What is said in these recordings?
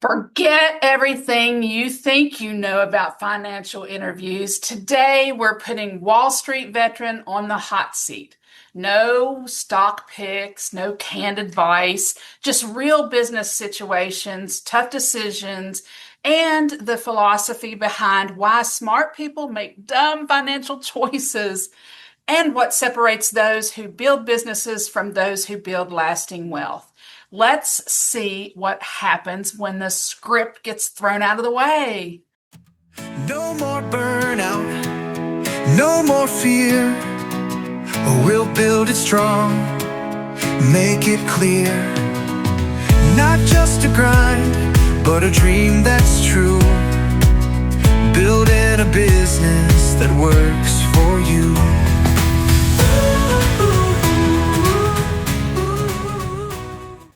Forget everything you think you know about financial interviews. Today, we're putting Wall Street veteran on the hot seat. No stock picks, no canned advice, just real business situations, tough decisions, and the philosophy behind why smart people make dumb financial choices and what separates those who build businesses from those who build lasting wealth. Let's see what happens when the script gets thrown out of the way. No more burnout, no more fear. We'll build it strong, make it clear. Not just a grind, but a dream that's true. Building a business that works for you.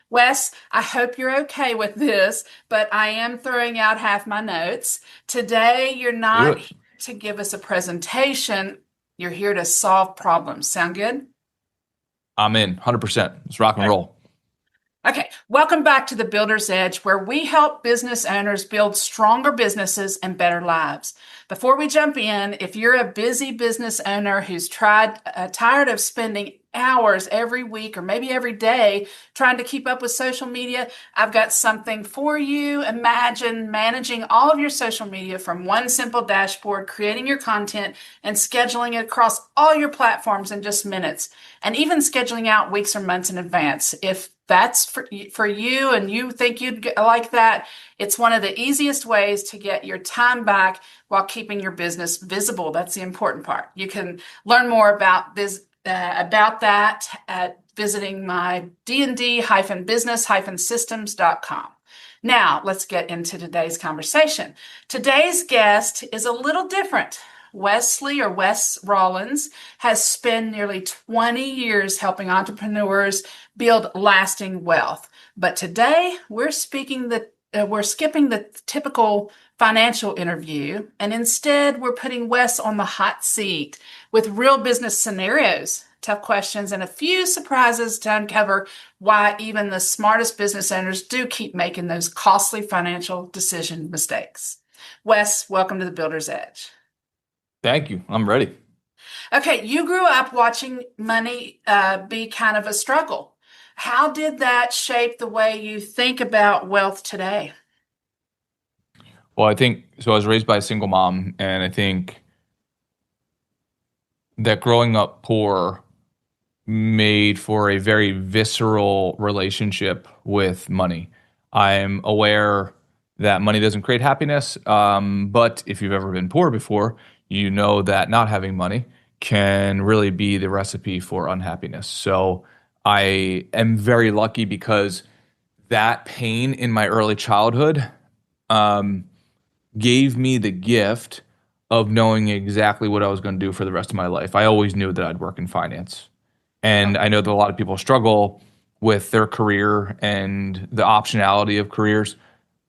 Wes, I hope you're okay with this, but I am throwing out half my notes. Today, you're not here to give us a presentation. You're here to solve problems. Sound good? I'm in 100%. Let's rock and roll. Okay, welcome back to the Builder's Edge, where we help business owners build stronger businesses and better lives. Before we jump in, if you're a busy business owner who's tired of spending hours every week or maybe every day trying to keep up with social media, I've got something for you. Imagine managing all of your social media from one simple dashboard, creating your content and scheduling it across all your platforms in just minutes, and even scheduling out weeks or months in advance. If that's for you and you think you'd like that, it's one of the easiest ways to get your time back while keeping your business visible. That's the important part. You can learn more about that at visiting my dnd-business-systems.com. Now, let's get into today's conversation. Today's guest is a little different. Wesley or Wes Rawlands has spent nearly 20 years helping entrepreneurs build lasting wealth. But today we're skipping the typical financial interview, and instead we're putting Wes on the hot seat with real business scenarios, tough questions, and a few surprises to uncover why even the smartest business owners do keep making those costly financial decision mistakes. Wes, welcome to the Builder's Edge. Thank you. I'm ready. Okay, you grew up watching money be kind of a struggle. How did that shape the way you think about wealth today? Well, I was raised by a single mom, and I think that growing up poor made for a very visceral relationship with money. I'm aware that money doesn't create happiness, but if you've ever been poor before, you know that not having money can really be the recipe for unhappiness. So I am very lucky because that pain in my early childhood gave me the gift of knowing exactly what I was going to do for the rest of my life. I always knew that I'd work in finance. And I know that a lot of people struggle with their career and the optionality of careers.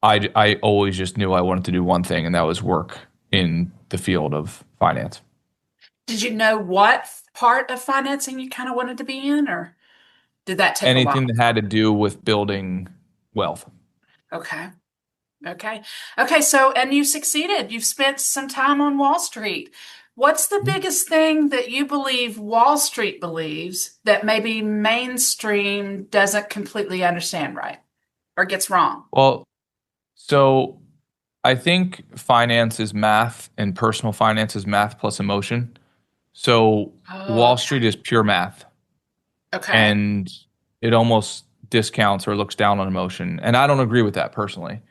I always just knew I wanted to do one thing, and that was work in the field of finance. Did you know what part of financing you kind of wanted to be in, or did that take anything a while? that had to do with building wealth? Okay. So, and you succeeded. You've spent some time on Wall Street. What's the biggest thing that you believe Wall Street believes that maybe mainstream doesn't completely understand right or gets wrong? Well, so I think finance is math and personal finance is math plus emotion. So Wall Street is pure math. Okay. And it almost discounts or looks down on emotion. And I don't agree with that personally.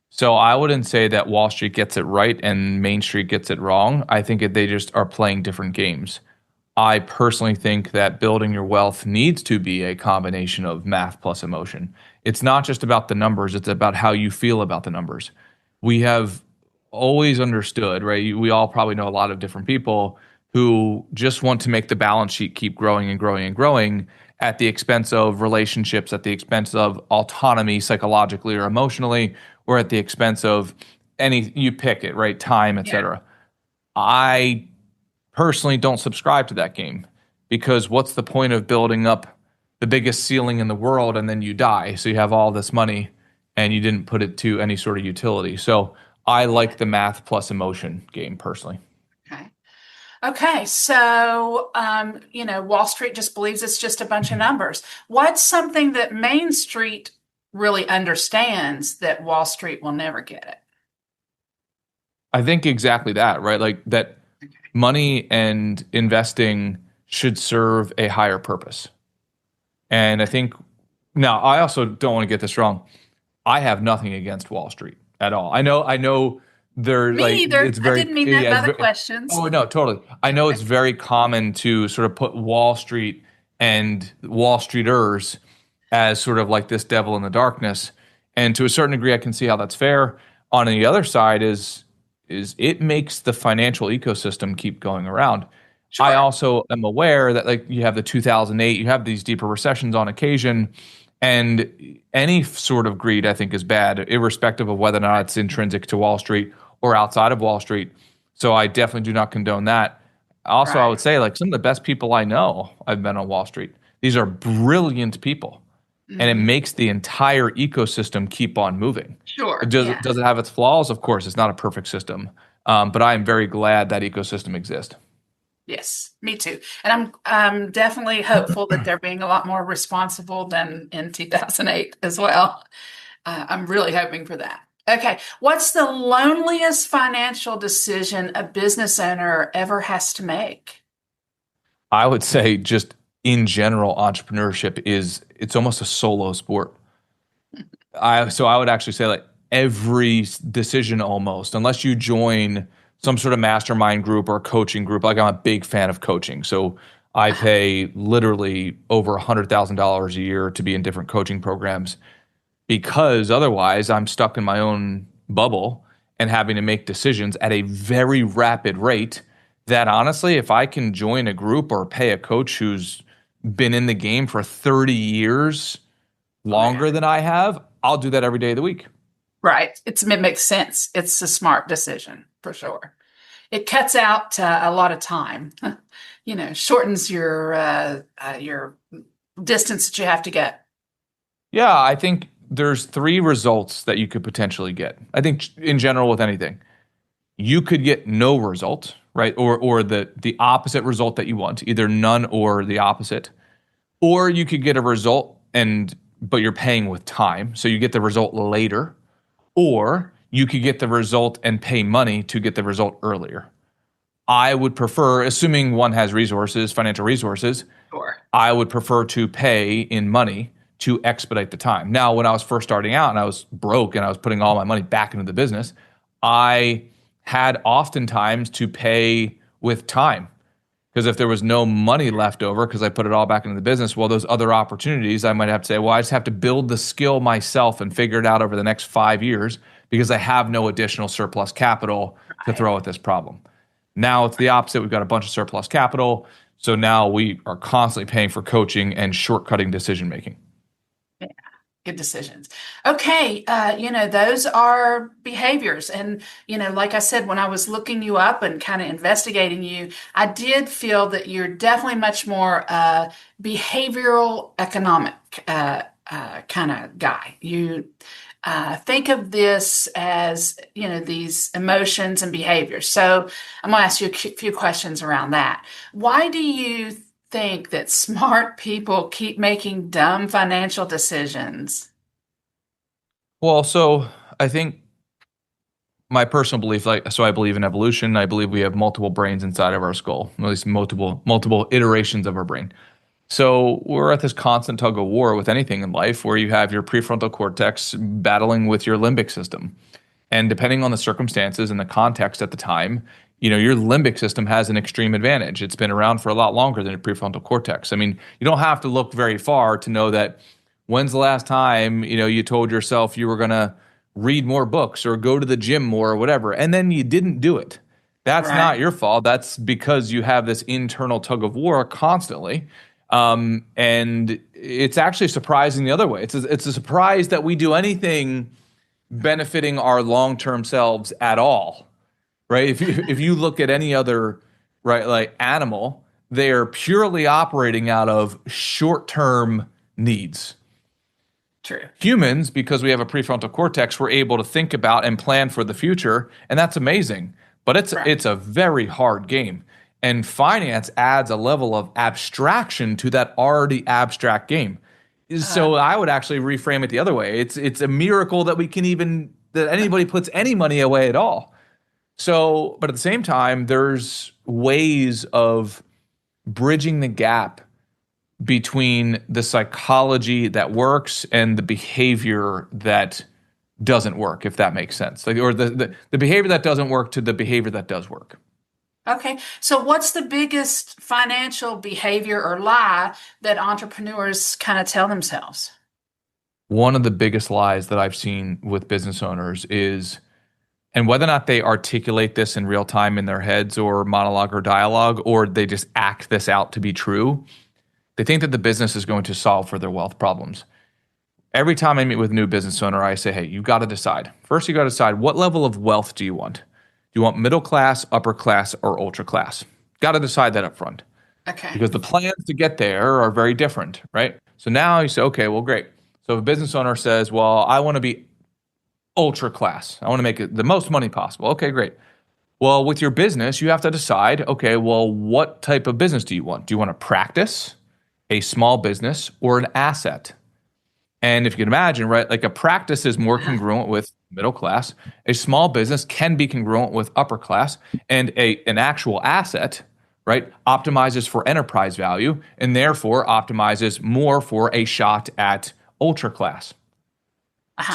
So I wouldn't say that Wall Street gets it right and Main Street gets it wrong. I think they just are playing different games. I personally think that building your wealth needs to be a combination of math plus emotion. It's not just about the numbers, it's about how you feel about the numbers. We have always understood, right? We all probably know a lot of different people who just want to make the balance sheet keep growing and growing and growing at the expense of relationships, at the expense of autonomy psychologically or emotionally, or at the expense of you pick it, right? Time, etc. I personally don't subscribe to that game because what's the point of building up the biggest ceiling in the world and then you die? So you have all this money and you didn't put it to any sort of utility. So I like the math plus emotion game personally. Okay. Okay, so Wall Street just believes it's just a bunch of numbers. What's something that Main Street really understands that Wall Street will never get it? I think exactly that, right? Like that money and investing should serve a higher purpose. And I think now I also don't want to get this wrong. I have nothing against Wall Street at all. I know they're Me like either. it's I very didn't mean that yeah, by it's the very, questions. oh no, totally. I know it's very common to sort of put Wall Street and Wall Streeters as sort of like this devil in the darkness. And to a certain degree, I can see how that's fair. On the other side is it makes the financial ecosystem keep going around. I Sure. also am aware that like you have the 2008, you have these deeper recessions on occasion, and any sort of greed I think is bad, irrespective of whether or not it's intrinsic to Wall Street or outside of Wall Street. So I definitely do not condone that. Also, I Right. would say like some of the best people I know I've been on Wall Street. These are brilliant people, and it Hmm. makes the entire ecosystem keep on moving. Sure. Does it have its flaws? Of course, it's not a perfect system, but I am very glad that ecosystem exists. Yes, me too. And I'm definitely hopeful that they're being a lot more responsible than in 2008 as well. I'm really hoping for that. Okay, what's the loneliest financial decision a business owner ever has to make? I would say just in general, entrepreneurship it's almost a solo sport. I would actually say like every decision almost, unless you join some sort of mastermind group or coaching group. Like I'm a big fan of coaching, so I pay literally over $100,000 a year to be in different coaching programs because otherwise I'm stuck in my own bubble and having to make decisions at a very rapid rate. That honestly, if I can join a group or pay a coach who's been in the game for 30 years Oh, yeah. longer than I have, I'll do that every day of the week. Right. It makes sense. It's a smart decision for sure. It cuts out a lot of time, shortens your distance that you have to get. Yeah, I think there's three results that you could potentially get. I think in general with anything, you could get no result, right? Or the opposite result that you want, either none or the opposite. Or you could get a result but you're paying with time, so you get the result later. Or you could get the result and pay money to get the result earlier. I would prefer, assuming one has resources, financial resources, Sure. I would prefer to pay in money to expedite the time. Now, when I was first starting out and I was broke and I was putting all my money back into the business, I had oftentimes to pay with time. Because if there was no money left over because I put it all back into the business, well, those other opportunities, I might have to say, well, I just have to build the skill myself and figure it out over the next 5 years because I have no additional surplus capital to Right. throw at this problem. Now it's the opposite. We've got a bunch of surplus capital. So now we are constantly paying for coaching and shortcutting decision making. Yeah. Good decisions. Okay, those are behaviors. And, like I said, when I was looking you up and kind of investigating you, I did feel that you're definitely much more behavioral economic kind of guy. You think of this as, these emotions and behaviors. So I'm going to ask you a few questions around that. Why do you think that smart people keep making dumb financial decisions? Well, so I think my personal belief, so I believe in evolution. I believe we have multiple brains inside of our skull, at least multiple iterations of our brain. So we're at this constant tug of war with anything in life where you have your prefrontal cortex battling with your limbic system. And depending on the circumstances and the context at the time, your limbic system has an extreme advantage. It's been around for a lot longer than your prefrontal cortex. I mean, you don't have to look very far to know that when's the last time, you told yourself you were going to read more books or go to the gym more or whatever, and then you didn't do it. That's Right. not your fault. That's because you have this internal tug of war constantly. And it's actually surprising the other way. It's a surprise that we do anything benefiting our long-term selves at all, right? If you look at any other, right, like animal, they are purely operating out of short-term needs. True. Humans, because we have a prefrontal cortex, we're able to think about and plan for the future, and that's amazing. But Right. it's a very hard game. And finance adds a level of abstraction to that already abstract game. So I would actually reframe it the other way. It's a miracle that that anybody puts any money away at all. So, but at the same time, there's ways of bridging the gap between the psychology that works and the behavior that doesn't work, if that makes sense. Like, or the behavior that doesn't work to the behavior that does work. Okay. So what's the biggest financial behavior or lie that entrepreneurs kind of tell themselves? One of the biggest lies that I've seen with business owners is, and whether or not they articulate this in real time in their heads or monologue or dialogue, or they just act this out to be true, they think that the business is going to solve for their wealth problems. Every time I meet with a new business owner, I say, hey, you've got to decide. First, you got to decide, what level of wealth do you want? Do you want middle class, upper class, or ultra class? Got to decide that up front. Okay. Because the plans to get there are very different, right? So now you say, okay, well, great. So if a business owner says, well, I want to be ultra class. I want to make it the most money possible. Okay, great. Well, with your business, you have to decide, okay, well, what type of business do you want? Do you want to practice, a small business, or an asset? And if you can imagine, right, like a practice is more congruent with middle class. A small business can be congruent with upper class, and an actual asset, right, optimizes for enterprise value and therefore optimizes more for a shot at ultra class.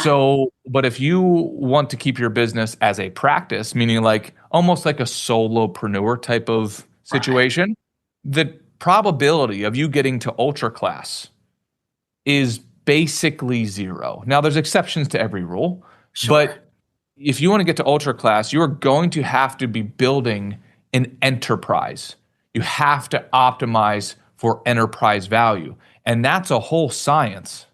So, but if you want to keep your business as a practice, meaning like almost like a solopreneur type of situation, the probability of you getting to ultra class is basically zero. Now, there's exceptions to every rule, but if you want to get to ultra class, you're going to have to be building an enterprise. You have to optimize for enterprise value, and that's a whole science.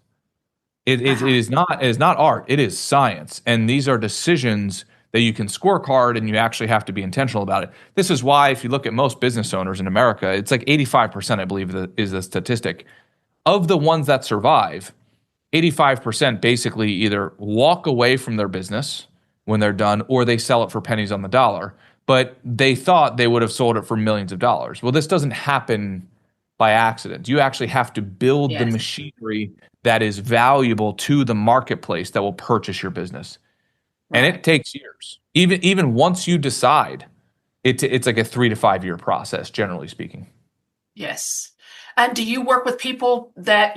It is not art. It is science, and these are decisions that you can scorecard, and you actually have to be intentional about it. This is why, if you look at most business owners in America, it's like 85%, I believe, is the statistic. Of the ones that survive, 85% basically either walk away from their business when they're done, or they sell it for pennies on the dollar. But they thought they would have sold it for millions of dollars. Well, this doesn't happen by accident. You actually have to build the machinery that is valuable to the marketplace that will purchase your business. And it takes years. Even once you decide, it's like a 3 to 5 year process, generally speaking. Yes. And do you work with people that,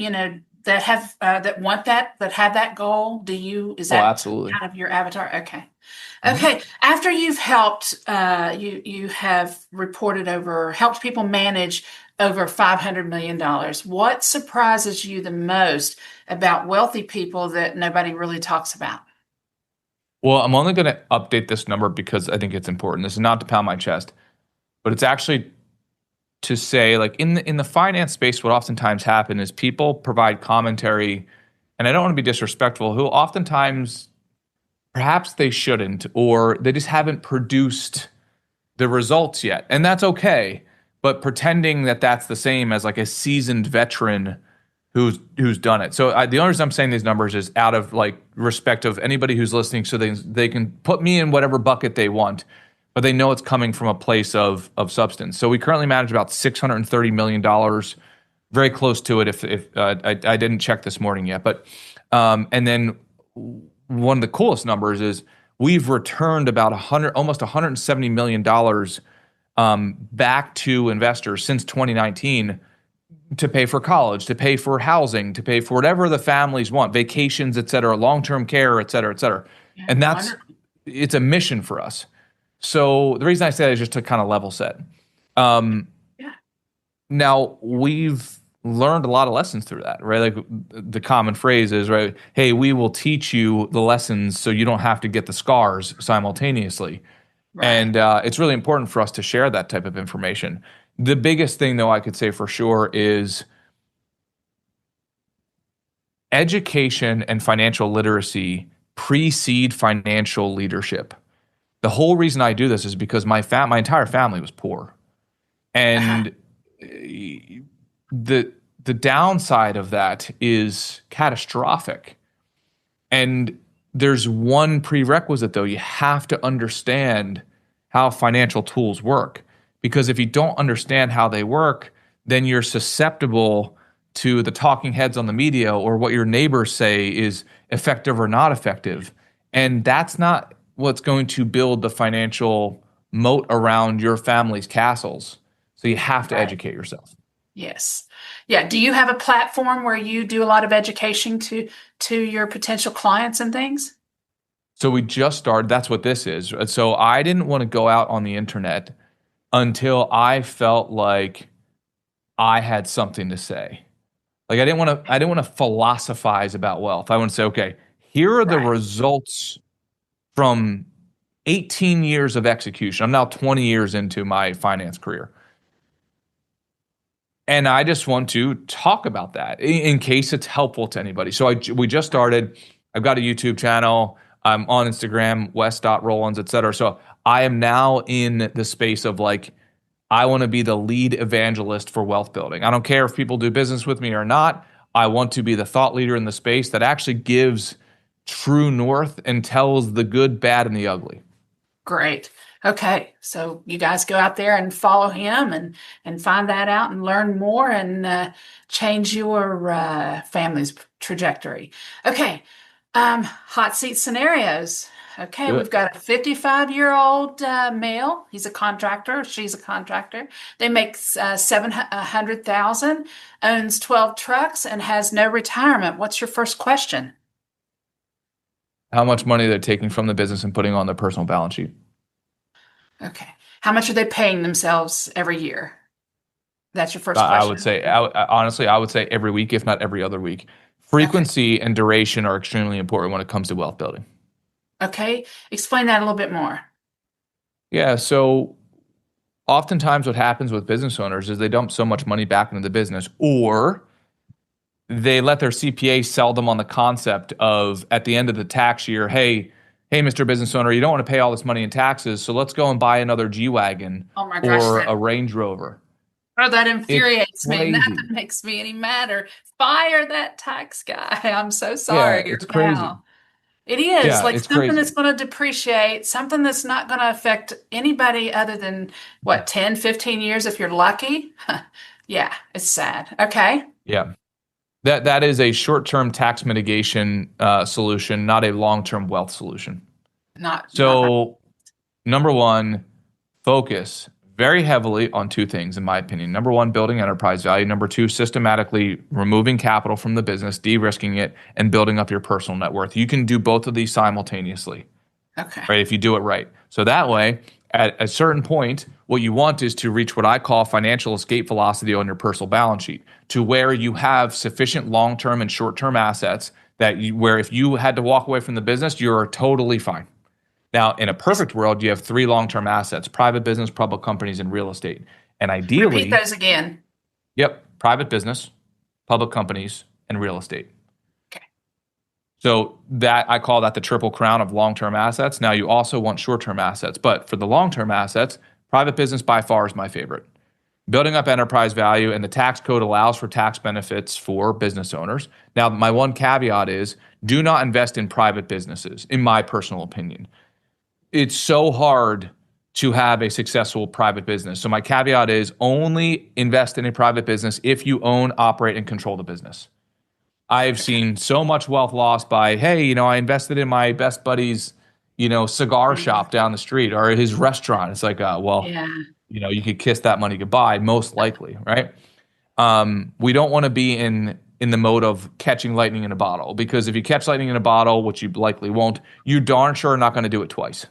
that have that want that have that goal? Is that absolutely kind of your avatar? Okay. Okay. After you've helped, you have helped people manage over $500 million. What surprises you the most about wealthy people that nobody really talks about? Well, I'm only going to update this number because I think it's important. This is not to pound my chest, but it's actually to say, like, in the finance space, what oftentimes happens is people provide commentary, and I don't want to be disrespectful, who oftentimes perhaps they shouldn't, or they just haven't produced the results yet. And that's okay, but pretending that that's the same as like a seasoned veteran who's done it. So the only reason I'm saying these numbers is out of like respect of anybody who's listening, so they can put me in whatever bucket they want, but they know it's coming from a place of substance. So we currently manage about $630 million, very close to it if I didn't check this morning yet. But and then one of the coolest numbers is we've returned about almost $170 million back to investors since 2019 to pay for college, to pay for housing, to pay for whatever the families want, vacations, et cetera, long-term care, et cetera, et cetera. Yeah, and it's a mission for us. So the reason I say that is just to kind of level set. Now, we've learned a lot of lessons through that, right? Like the common phrase is, right, hey, we will teach you the lessons so you don't have to get the scars simultaneously. Right. And it's really important for us to share that type of information. The biggest thing, though, I could say for sure is education and financial literacy precede financial leadership. The whole reason I do this is because my entire family was poor. And the the downside of that is catastrophic. And there's one prerequisite, though. You have to understand how financial tools work. Because if you don't understand how they work, then you're susceptible to the talking heads on the media or what your neighbors say is effective or not effective. And that's not what's going to build the financial moat around your family's castles. So you have to educate yourself. Yes. Yeah. Do you have a platform where you do a lot of education to your potential clients and things? So we just started. That's what this is. So I didn't want to go out on the internet until I felt like I had something to say. Like I didn't want to philosophize about wealth. I want to say, okay, here are the results from 18 years of execution. I'm now 20 years into my finance career. And I just want to talk about that in case it's helpful to anybody. So we just started. I've got a YouTube channel. I'm on Instagram, Wes.Rawlands, et cetera. So I am now in the space of like, I want to be the lead evangelist for wealth building. I don't care if people do business with me or not. I want to be the thought leader in the space that actually gives true north and tells the good, bad, and the ugly. Great. Okay. So you guys go out there and follow him and find that out and learn more and change your family's trajectory. Okay. Hot seat scenarios. Okay. Good. We've got a 55-year-old male. He's a contractor. She's a contractor. They make $700,000, owns 12 trucks, and has no retirement. What's your first question? How much money they're taking from the business and putting on their personal balance sheet. Okay. How much are they paying themselves every year? That's your first question. I would say, honestly, I would say every week, if not every other week. Frequency and duration are extremely important when it comes to wealth building. Okay. Explain that a little bit more. Yeah. So oftentimes what happens with business owners is they dump so much money back into the business, or they let their CPA sell them on the concept of at the end of the tax year, hey, Mr. Business Owner, you don't want to pay all this money in taxes, so let's go and buy another G-Wagon or a Range Rover. Oh, that infuriates me. That makes me any madder. Fire that tax guy. I'm so sorry. Yeah, it's crazy. It is. Yeah, like it's something crazy. that's going to depreciate, something that's not going to affect anybody other than, 10, 15 years if you're lucky? Yeah, it's sad. Okay. Yeah. That is a short-term tax mitigation solution, not a long-term wealth solution. Number one, focus very heavily on two things, in my opinion. Number one, building enterprise value. Number two, systematically removing capital from the business, de-risking it, and building up your personal net worth. You can do both of these simultaneously. Okay. Right, if you do it right. So that way, at a certain point, what you want is to reach what I call financial escape velocity on your personal balance sheet, to where you have sufficient long-term and short-term assets where if you had to walk away from the business, you're totally fine. Now, in a perfect world, you have three long-term assets: private business, public companies, and real estate. And ideally— Repeat those again. Yep, private business, public companies, and real estate. Okay. So that I call that the triple crown of long-term assets. Now you also want short-term assets, but for the long-term assets, private business by far is my favorite. Building up enterprise value, and the tax code allows for tax benefits for business owners. Now, my one caveat is do not invest in private businesses, in my personal opinion. It's so hard to have a successful private business. So my caveat is only invest in a private business if you own, operate, and control the business. I've seen so much wealth lost by, hey, I invested in my best buddy's, cigar shop down the street or his restaurant. It's like, you could kiss that money goodbye, most likely, right? We don't want to be in the mode of catching lightning in a bottle, because if you catch lightning in a bottle, which you likely won't, you darn sure are not going to do it twice.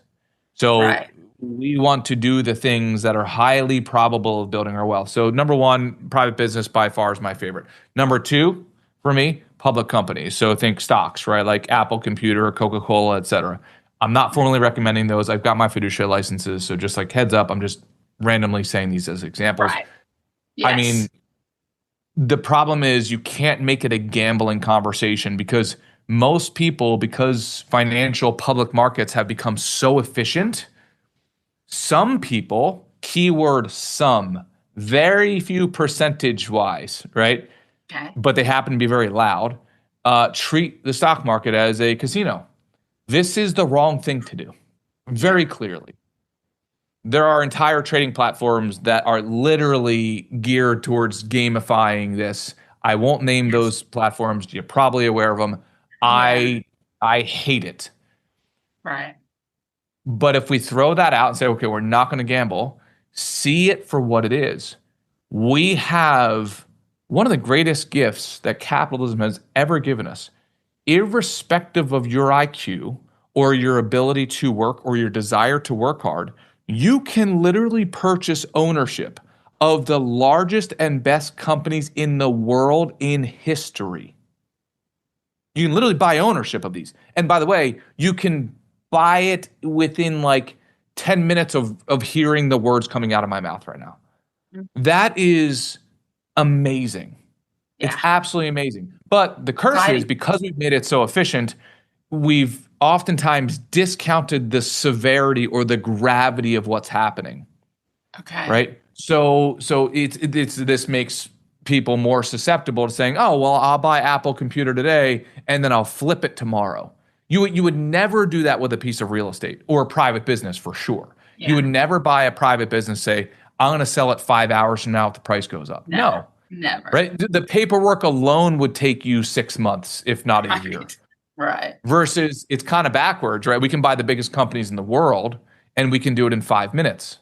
So we want to do the things that are highly probable of building our wealth. So number one, private business by far is my favorite. Number two, for me, public companies. So think stocks, right? Like Apple Computer, Coca-Cola, et cetera. I'm not formally recommending those. I've got my fiduciary licenses. So just like heads up, I'm just randomly saying these as examples. Right. Yes. I mean, the problem is you can't make it a gambling conversation, because most people, because financial public markets have become so efficient, some people, keyword some, very few percentage wise, right, Okay. but they happen to be very loud, treat the stock market as a casino. This is the wrong thing to do, very clearly. There are entire trading platforms that are literally geared towards gamifying this. I won't name those platforms. You're probably aware of them. I hate it. Right. But if we throw that out and say, okay, we're not going to gamble, see it for what it is. We have one of the greatest gifts that capitalism has ever given us, irrespective of your IQ or your ability to work or your desire to work hard. You can literally purchase ownership of the largest and best companies in the world in history. You can literally buy ownership of these. And by the way, you can buy it within like 10 minutes of hearing the words coming out of my mouth right now. That is amazing. Yeah. It's absolutely amazing. But the curse is, because we've made it so efficient, we've oftentimes discounted the severity or the gravity of what's happening. Okay. Right? So it's this makes people more susceptible to saying, "Oh, well, I'll buy Apple computer today and then I'll flip it tomorrow." You would never do that with a piece of real estate or a private business for sure. Yeah. You would never buy a private business, say, "I'm going to sell it 5 hours from now if the price goes up." No. Never. Right? The paperwork alone would take you 6 months, if not a year. Right. Versus it's kind of backwards, right? We can buy the biggest companies in the world and we can do it in 5 minutes.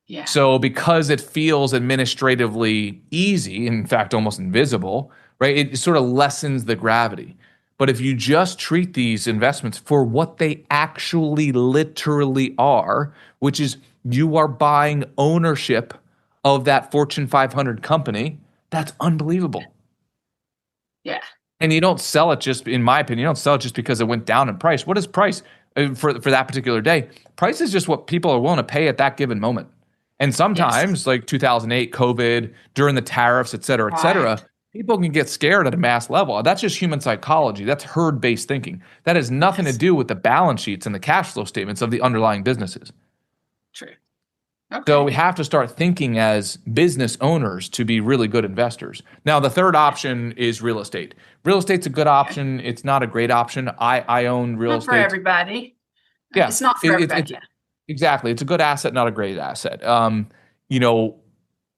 Yeah. So because it feels administratively easy, in fact, almost invisible, right? It sort of lessens the gravity. But if you just treat these investments for what they actually literally are, which is you are buying ownership of that Fortune 500 company, that's unbelievable. Yeah. And you don't sell it just, in my opinion, you don't sell it just because it went down in price. What is price for that particular day? Price is just what people are willing to pay at that given moment. And sometimes, like 2008, COVID, during the tariffs, et cetera, people can get scared at a mass level. That's just human psychology. That's herd-based thinking. That has nothing to do with the balance sheets and the cash flow statements of the underlying businesses. True. Okay. So we have to start thinking as business owners to be really good investors. Now, the third option is real estate. Real estate's a good option. It's not a great option. I own real estate. Not for everybody. Yeah, it's not for everybody. Exactly. It's a good asset, not a great asset.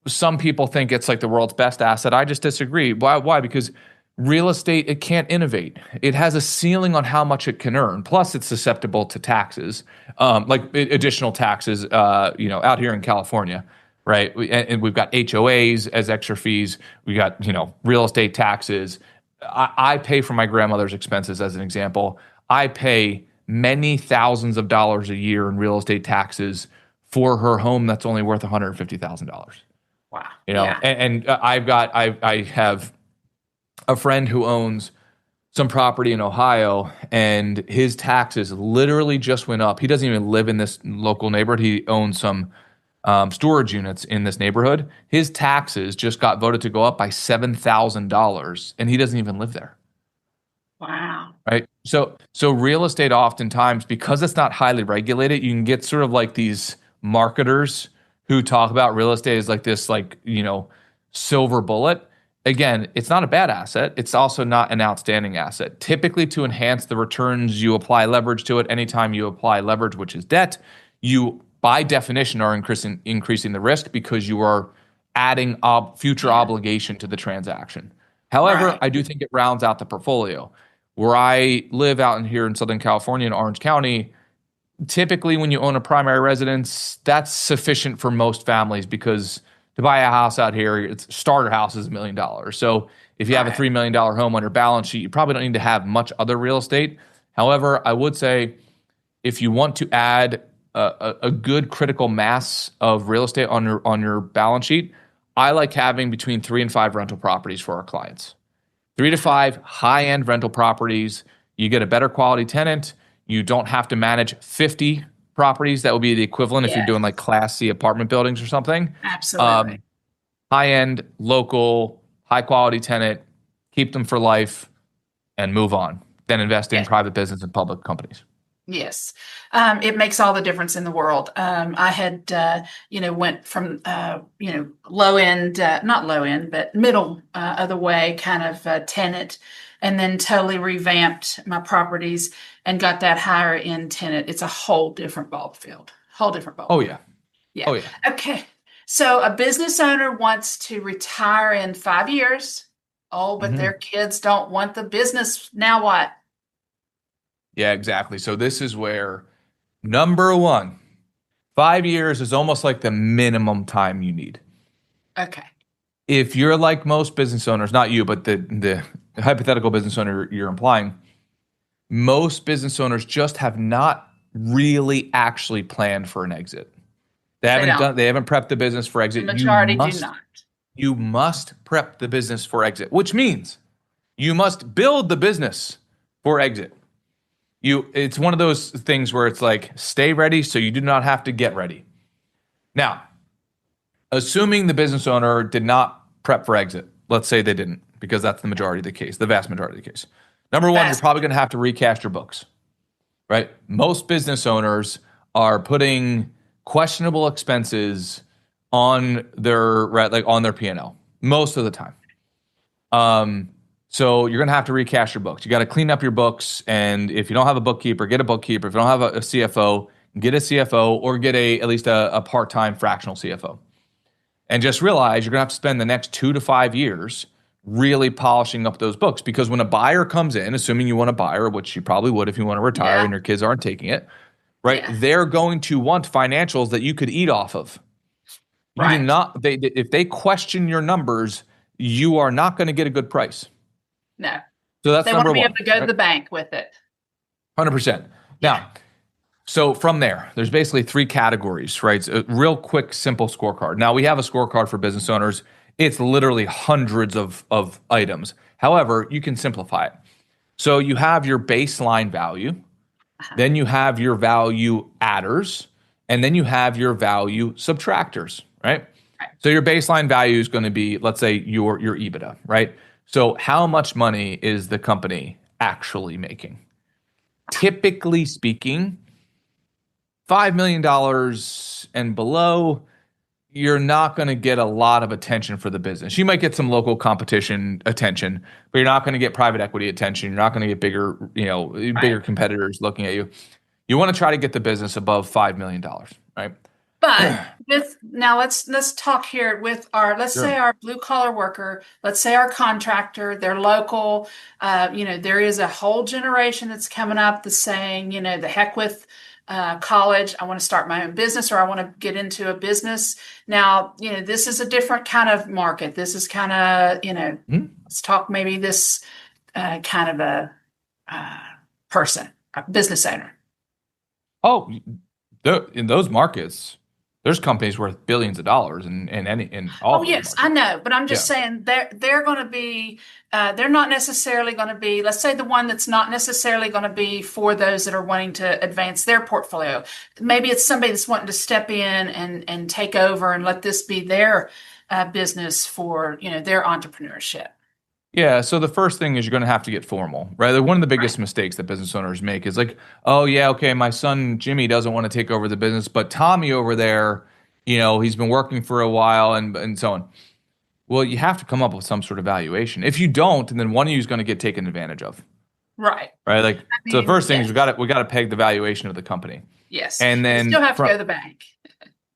Some people think it's like the world's best asset. I just disagree. Why? Because real estate, it can't innovate. It has a ceiling on how much it can earn. Plus, it's susceptible to taxes, like additional taxes, out here in California, right? And we've got HOAs as extra fees. We got, real estate taxes. I pay for my grandmother's expenses, as an example. I pay many thousands of dollars a year in real estate taxes for her home that's only worth $150,000. Wow. And I have a friend who owns some property in Ohio, and his taxes literally just went up. He doesn't even live in this local neighborhood. He owns some storage units in this neighborhood. His taxes just got voted to go up by $7,000, and he doesn't even live there. Wow. Right. So real estate, oftentimes, because it's not highly regulated, you can get sort of like these marketers who talk about real estate as like this, silver bullet. Again, it's not a bad asset. It's also not an outstanding asset. Typically, to enhance the returns, you apply leverage to it. Anytime you apply leverage, which is debt, you, by definition, are increasing the risk because you are adding future obligation to the transaction. However, I do think it rounds out the portfolio. Where I live out here in Southern California in Orange County, typically when you own a primary residence, that's sufficient for most families, because to buy a house out here, its starter house is $1 million. So if you have a $3 million home on your balance sheet, you probably don't need to have much other real estate. However, I would say if you want to add a good critical mass of real estate on your balance sheet, I like having between 3 and 5 rental properties for our clients. 3 to 5 high-end rental properties. You get a better quality tenant. You don't have to manage 50 properties. That would be the equivalent if you're doing like Class C apartment buildings or something. Absolutely. High-end, local, high-quality tenant. Keep them for life and move on. Then invest in private business and public companies. Yes, it makes all the difference in the world. I had, went from, low end, not low end, but middle of the way kind of tenant, and then totally revamped my properties and got that higher end tenant. It's a whole different ball field, whole different ball Oh field. yeah. Yeah. Oh yeah. Okay. So a business owner wants to retire in 5 years. Oh, but Mhm. their kids don't want the business. Now what? Yeah, exactly. So this is where number one, 5 years is almost like the minimum time you need. Okay. If you're like most business owners, not you, but the hypothetical business owner you're implying, most business owners just have not really actually planned for an exit. They don't. They haven't prepped the business for The exit. majority do not. You must prep the business for exit, which means you must build the business for exit. It's one of those things where it's like, stay ready so you do not have to get ready. Now, assuming the business owner did not prep for exit, let's say they didn't, because that's the majority of the case, the vast majority of the case. Number one, you're probably going to have to recast your books, right? Most business owners are putting questionable expenses on their on their P&L most of the time. So you're going to have to recast your books. You got to clean up your books, and if you don't have a bookkeeper, get a bookkeeper. If you don't have a CFO, get a CFO, or get at least a part-time fractional CFO. And just realize you're going to have to spend the next 2 to 5 years really polishing up those books, because when a buyer comes in, assuming you want a buyer, which you probably would if you want to retire and your kids aren't taking it, right? Yeah. They're going to want financials that you could eat off of. You do not. If they question your numbers, you are not going to get a good price. No. So that's they number want to be one. able to go to the bank with it. 100%. Now, so from there, there's basically 3 categories, right? It's a real quick, simple scorecard. Now, we have a scorecard for business owners. It's literally hundreds of items. However, you can simplify it. So you have your baseline value, then you have your value adders, and then you have your value subtractors, right? So your baseline value is going to be, let's say, your EBITDA, right? So how much money is the company actually making? Typically speaking, $5 million and below, you're not going to get a lot of attention for the business. You might get some local competition attention, but you're not going to get private equity attention. You're not going to get bigger competitors looking at you. You want to try to get the business above $5 million, right? But let's talk here with let's say our blue collar worker, let's say our contractor, they're local. There is a whole generation that's coming up that's saying, the heck with college, I want to start my own business, or I want to get into a business. Now, this is a different kind of market. This is kind of, let's talk maybe this kind of a person, a business owner. Oh, in those markets, there's companies worth billions of dollars in all. Oh yes, I know, but I'm just saying they're going to be they're not necessarily going to be. Let's say the one that's not necessarily going to be for those that are wanting to advance their portfolio. Maybe it's somebody that's wanting to step in and take over and let this be their business for their entrepreneurship. Yeah, so the first thing is you're going to have to get formal, right? One of the biggest mistakes that business owners make is like, oh yeah, okay, my son Jimmy doesn't want to take over the business, but Tommy over there, he's been working for a while and so on. Well, you have to come up with some sort of valuation. If you don't, then one of you is going to get taken advantage of. Right. Right. So the first thing is we got to peg the valuation of the company. Yes. And then you still have to go to the bank.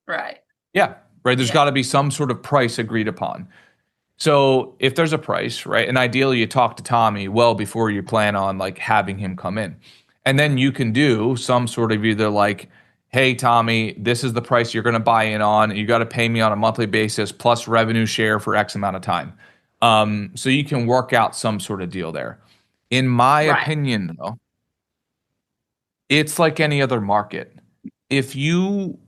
Right. Yeah. Right. There's got to be some sort of price agreed upon. So if there's a price, right, and ideally you talk to Tommy well before you plan on like having him come in. And then you can do some sort of either like, hey, Tommy, this is the price you're going to buy in on. You got to pay me on a monthly basis plus revenue share for X amount of time. So you can work out some sort of deal there. In my opinion, though, it's like any other market. If you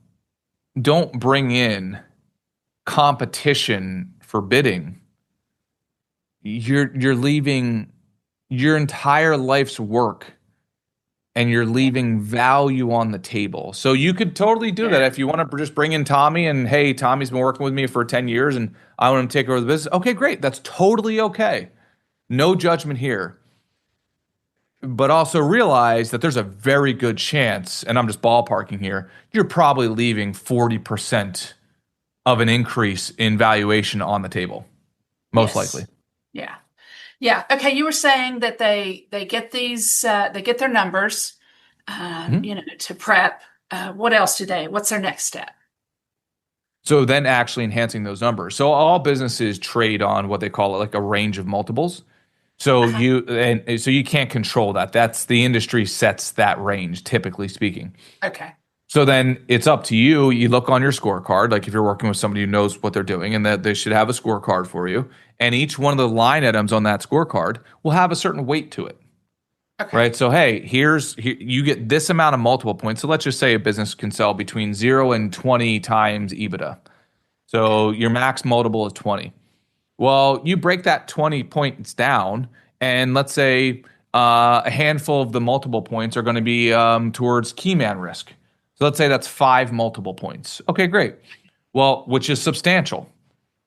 don't bring in competition for bidding, you're leaving your entire life's work and you're leaving value on the table. So you could totally do that if you want to just bring in Tommy and, hey, Tommy's been working with me for 10 years and I want him to take over the business. Okay, great. That's totally okay. No judgment here. but also realize that there's a very good chance, and I'm just ballparking here, you're probably leaving 40% of an increase in valuation on the table, most Yes. likely. Yeah. Yeah. Okay. You were saying that they get these they get their numbers, Mhm. to prep. What else what's their next step? So then actually enhancing those numbers. So all businesses trade on what they call like a range of multiples. So Uh-huh. you can't control that. That's the industry sets that range, typically speaking. Okay. So then it's up to you. You look on your scorecard, like if you're working with somebody who knows what they're doing, and that they should have a scorecard for you. And each one of the line items on that scorecard will have a certain weight to it. Okay. Right. So, hey, you get this amount of multiple points. So let's just say a business can sell between 0 and 20 times EBITDA. So your max multiple is 20. Well, you break that 20 points down, and let's say a handful of the multiple points are going to be towards key man risk. So let's say that's 5 multiple points. Okay, great. Well, which is substantial,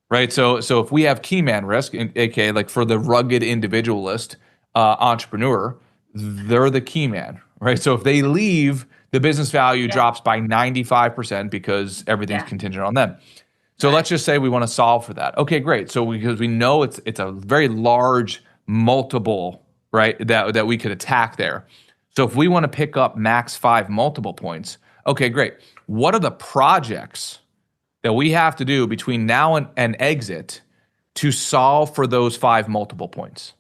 right? So if we have key man risk, aka like for the rugged individualist entrepreneur, they're the key man, right? So if they leave, the business value Yeah. drops by 95% because everything's Yeah. contingent on them. So Right. let's just say we want to solve for that. Okay, great. So because we know it's a very large multiple, right? That we could attack there. So if we want to pick up max 5 multiple points, okay, great. What are the projects that we have to do between now and exit to solve for those 5 multiple points,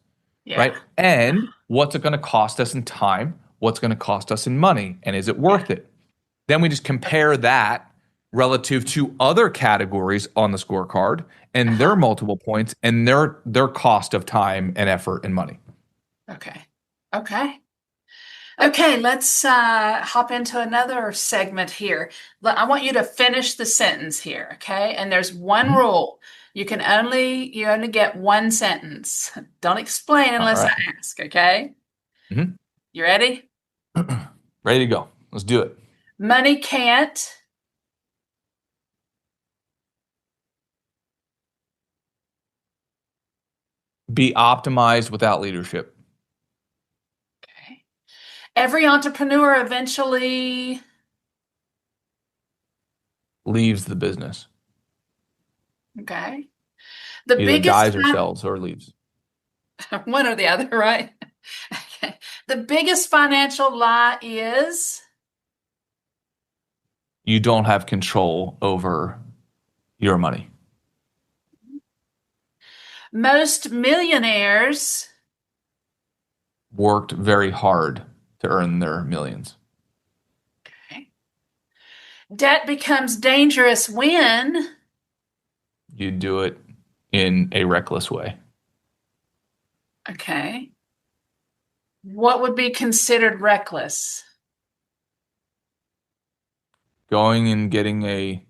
Yeah. right? And what's it going to cost us in time? What's going to cost us in money? And is it worth it? Then we just compare that relative to other categories on the scorecard and their multiple points and their cost of time and effort and money. Okay. Okay. Okay, let's hop into another segment here. I want you to finish the sentence here, okay? And there's one Mhm. rule. You only get one sentence. Don't explain All unless I right. ask, okay? Mhm. You ready? Ready to go. Let's do it. Money can't. Be optimized without leadership. Okay. Every entrepreneur eventually. Leaves the business. Okay. The Either biggest dies or sells or leaves. one or the other, right? Okay. The biggest financial lie is. You don't have control over your money. Most millionaires. Worked very hard to earn their millions. Okay. Debt becomes dangerous when. You do it in a reckless way. Okay. What would be considered reckless? Going and getting a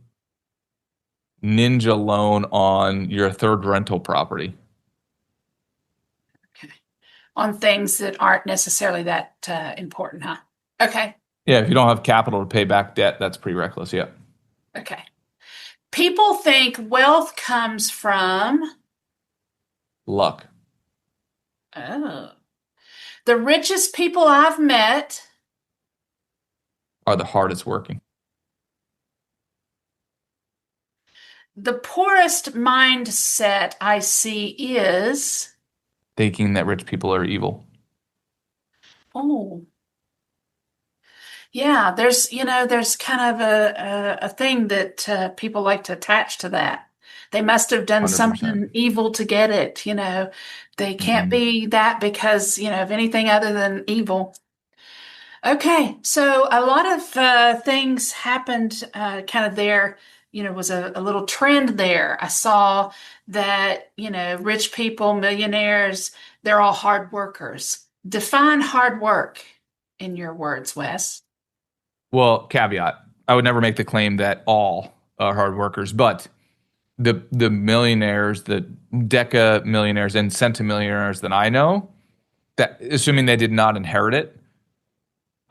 ninja loan on your third rental property. Okay. On things that aren't necessarily that important, huh? Okay. Yeah, if you don't have capital to pay back debt, that's pretty reckless. Yeah. Okay. People think wealth comes from. Luck. Oh. The richest people I've met. Are the hardest working. The poorest mindset I see is. Thinking that rich people are evil. Oh. Yeah, there's kind of a thing that people like to attach to that. They must have done 100%. something evil to get it, They can't Mhm. be that because, of anything other than evil. Okay, so a lot of things happened kind of there, was a little trend there. I saw that, rich people, millionaires, they're all hard workers. Define hard work in your words, Wes. Well, caveat. I would never make the claim that all are hard workers, but the millionaires, the deca millionaires and centimillionaires that I know, that assuming they did not inherit it,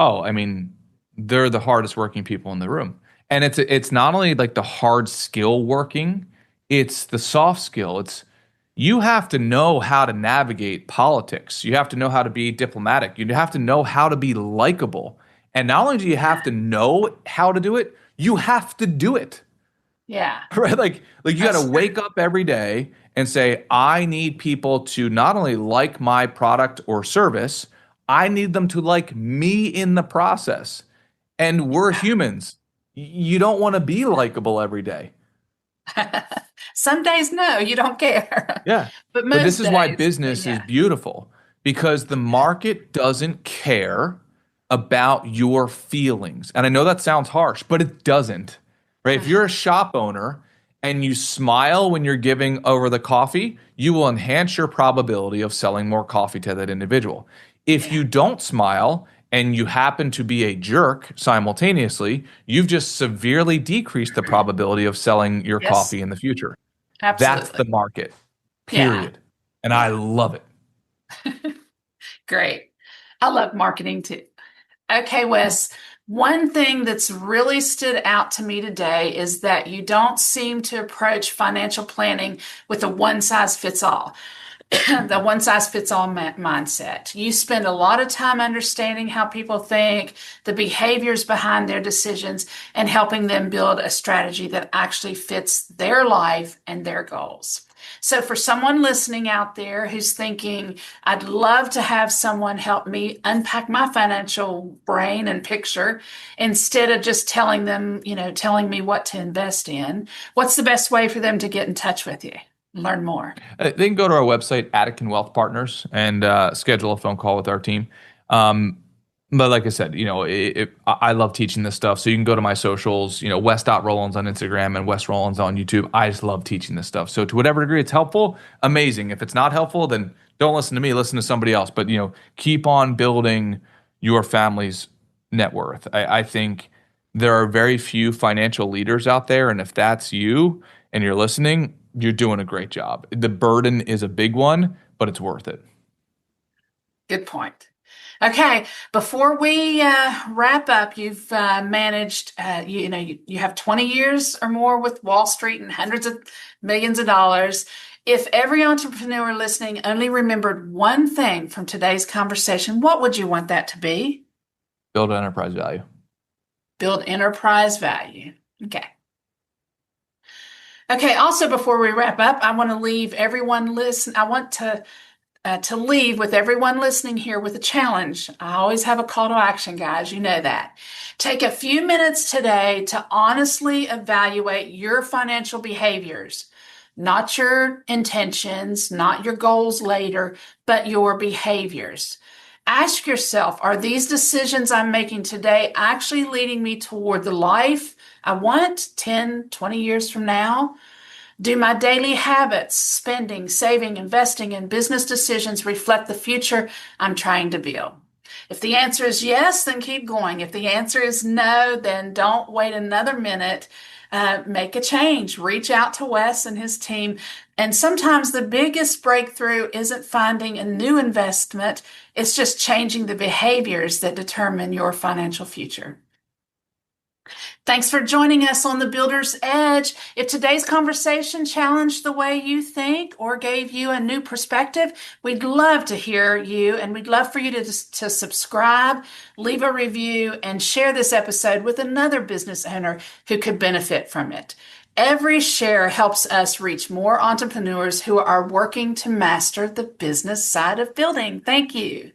oh, I mean, they're the hardest working people in the room. And it's not only like the hard skill working, it's the soft skill. you have to know how to navigate politics. You have to know how to be diplomatic. You have to know how to be likable. And not only do you have to know how to do it, you have to do it. Yeah. Right? Like you got That's to true. wake up every day and say, I need people to not only like my product or service, I need them to like me in the process. And we're humans. You don't want to be likable every day. Some days, no, you don't care. Yeah. But But this most is why days, business is yeah. beautiful because the market doesn't care about your feelings. And I know that sounds harsh, but it doesn't. Right? If you're a shop owner and you smile when you're giving over the coffee, you will enhance your probability of selling more coffee to that individual. If Yeah. you don't smile and you happen to be a jerk simultaneously, you've just severely decreased the probability of selling your Yes, coffee in the future. That's absolutely. the market, Yeah. period. And I Yeah. love it. Great. I love marketing too. Okay, Wes, one thing that's really stood out to me today is that you don't seem to approach financial planning with a one size fits all. The one size fits all mindset. You spend a lot of time understanding how people think, the behaviors behind their decisions, and helping them build a strategy that actually fits their life and their goals. So, for someone listening out there who's thinking, I'd love to have someone help me unpack my financial brain and picture instead of just telling them, telling me what to invest in, what's the best way for them to get in touch with you? Learn more. They can go to our website, Attican Wealth Partners, and schedule a phone call with our team. But like I said, I love teaching this stuff. So you can go to my socials, Wes.Rawlands on Instagram and Wes Rawlands on YouTube. I just love teaching this stuff. So to whatever degree it's helpful, amazing. If it's not helpful, then don't listen to me, listen to somebody else. But, keep on building your family's net worth. I think there are very few financial leaders out there. And if that's you and you're listening, you're doing a great job. The burden is a big one, but it's worth it. Good point. Okay, before we wrap up, you've managed, you have 20 years or more with Wall Street and hundreds of millions of dollars. If every entrepreneur listening only remembered one thing from today's conversation, what would you want that to be? Build enterprise value. Build enterprise value. Okay. Okay, also before we wrap up, I want to leave everyone listen. I want to leave with everyone listening here with a challenge. I always have a call to action, guys. You know that. Take a few minutes today to honestly evaluate your financial behaviors, not your intentions, not your goals later, but your behaviors. Ask yourself, are these decisions I'm making today actually leading me toward the life I want 10, 20 years from now? Do my daily habits, spending, saving, investing, and business decisions reflect the future I'm trying to build? If the answer is yes, then keep going. If the answer is no, then don't wait another minute. Make a change. Reach out to Wes and his team. And sometimes the biggest breakthrough isn't finding a new investment. It's just changing the behaviors that determine your financial future. Thanks for joining us on The Builder's Edge. If today's conversation challenged the way you think or gave you a new perspective, we'd love to hear you, and we'd love for you to subscribe, leave a review, and share this episode with another business owner who could benefit from it. Every share helps us reach more entrepreneurs who are working to master the business side of building. Thank you.